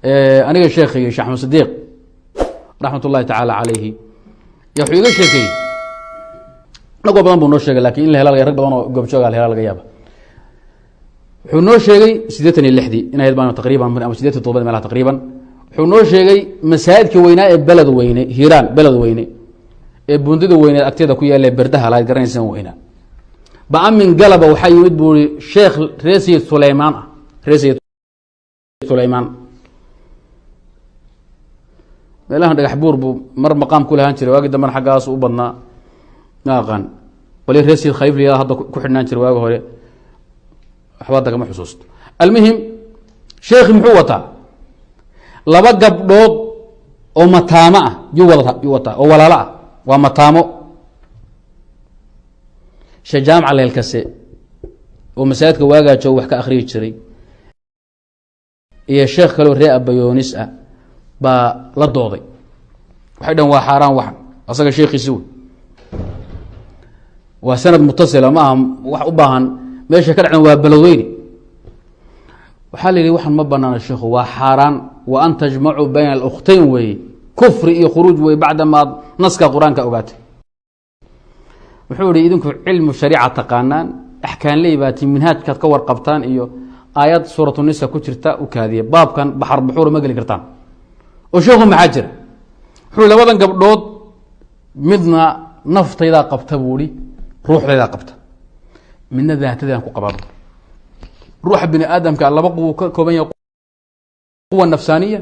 aniga sheekhay Sheekh Axmed Sidiiq raxmatullaahi tacaala calayhi yaa wuxuu iga sheekay nagoo badan buu noo sheegay laakiin in la helo rag badan oo goobjooga la helo laga yaaba wuxuu noo sheegay 86 inay baan taqriiban ama 87 meelaha taqriiban wuxuu noo sheegay masaajidka weynaa ee balad weyne Hiiraan balad weyne ee buundida weyne agteeda ku yaal berdaha la garanaysan weynaa baamin galaba waxa yimid buu Sheekh Reesiyad Suleymaan Reesiyad Suleymaan meelaha dhagax buur buu mar maqaam ku lahaan jiray waagi damban xagaas u badnaa naaqan wali Reesiyad Khayfliya hadda ku xidhnaan jiray waagi hore waxba daga ma xusuusto almuhim sheekh muxuu wataa laba gabdhood oo mataamo ah yu wata oo walaala ah waa mataamo shajaam caleel kase oo masaajidka waaga joog wax ka akhriyo jiray iyo sheekh kale ree abayoonis ah ba la dooday waxay dhan waa xaraan wax asaga sheekhiisu waa sanad mutasila ma aha wax u baahan meesha ka dhacna waa baloweyni waxa la yiri waxan ma banaana sheekhu waa xaraan wa an tajma'u bayna al-ukhtayn way kufri iyo khuruj way bacda ma naska quraanka ogaatay wuxuu yiri idinku cilmu shariica taqaanaan ahkaan leeyahay minhaajka ka warqabtaan iyo aayad suuratu nisa ku jirta u kaadiye baabkan baxar buxur ma gali kartaan oo sheekhu maxajir wuxuu labadan gabdhood midna naftayda qabta buuri ruuxdayda qabta midna daatadaan ku qabado ruuxa bini aadamka laba quwo ka kooban yahay quwa nafsaaniya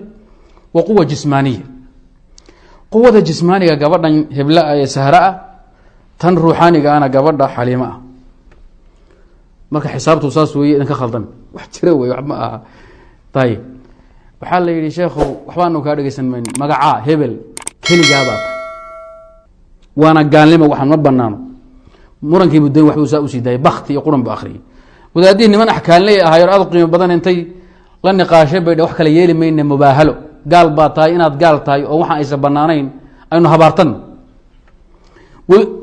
wa quwa jismaaniya quwada jismaaniga gabadhan hebla ay sahra tan ruuxaaniga ana gabadha xaliima ah marka xisaabtu saas weeye idin ka khaldan wax jira weeye wax ma aha tayib waxa la yiri sheekhu waxbaanu ka dhageysan mayn magaca hebel keligaaba waana gaalnimo waxaan ma banaano murankii buday wax uu saa u siiday baqti iyo quran ba akhriye wadaadii niman ahkaan leeyahay aad qiimo badan intay la niqaashay bay wax kala yeeli meeyna mubaahalo gaal baa tahay inaad gaal tahay oo waxa aysan banaanayn aynu habaartan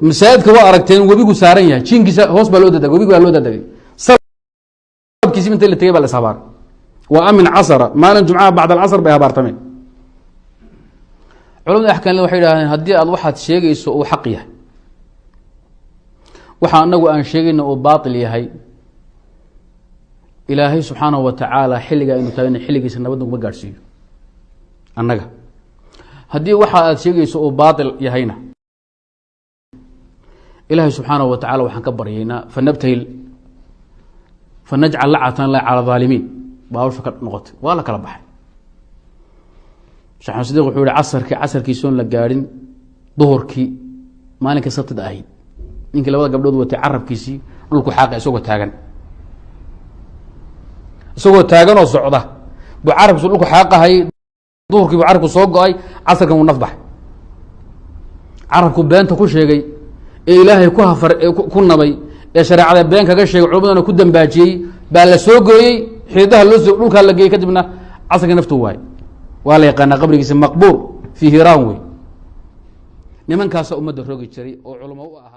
masaajidka waa aragteen wabigu saaran yahay jinkiisa hoos baa loo dadagay wabigu waa loo dadagay sababkiisa inta la tagay baa la sabar wa amin asara maalan jumcaha bacda al-asr bay habaartameen culimada ahkaan waxay yiraahdeen hadii aad waxaad sheegayso oo xaq yahay waxa anagu aan sheegayno oo baatil yahay ilaahay subxaanahu wa tacaala xilliga inuu taagna xilligiisa nabad uga gaarsiiyo annaga haddii waxa aad sheegayso oo baatil yahayna ilaahay subxaanahu wa tacaala waxaan ka baryaynaa fanabtahil fanajcal lacatan la cala zaalimiin baawsha ka noqotay waa la kala baxay Sheekh Axmed Sidiiq wuxuu yiri casarkiisoon la gaarin duhurkii maalinka sabtida ahayd ninkii labada gabdhood watay carabkiisii dhulku xaaqay isagoo taagan oo socda bu carabkiisu dhulku xaaqahay duhurkii bu carabku soo go'ay casarkan uu nafbax carabku beenta ku sheegay ee ilaahay ku hafar ku nabay ee shariicada been kaga sheegay culimadana ku dambaajiyay baa la soo gooyay xiidaha loo soo dhulka la geeyay kadibna casarka naftu waay waa la yaqaan qabrigiisa maqbuur fi Hiiraan way nimankaas umada rogi jiray oo culimo u ah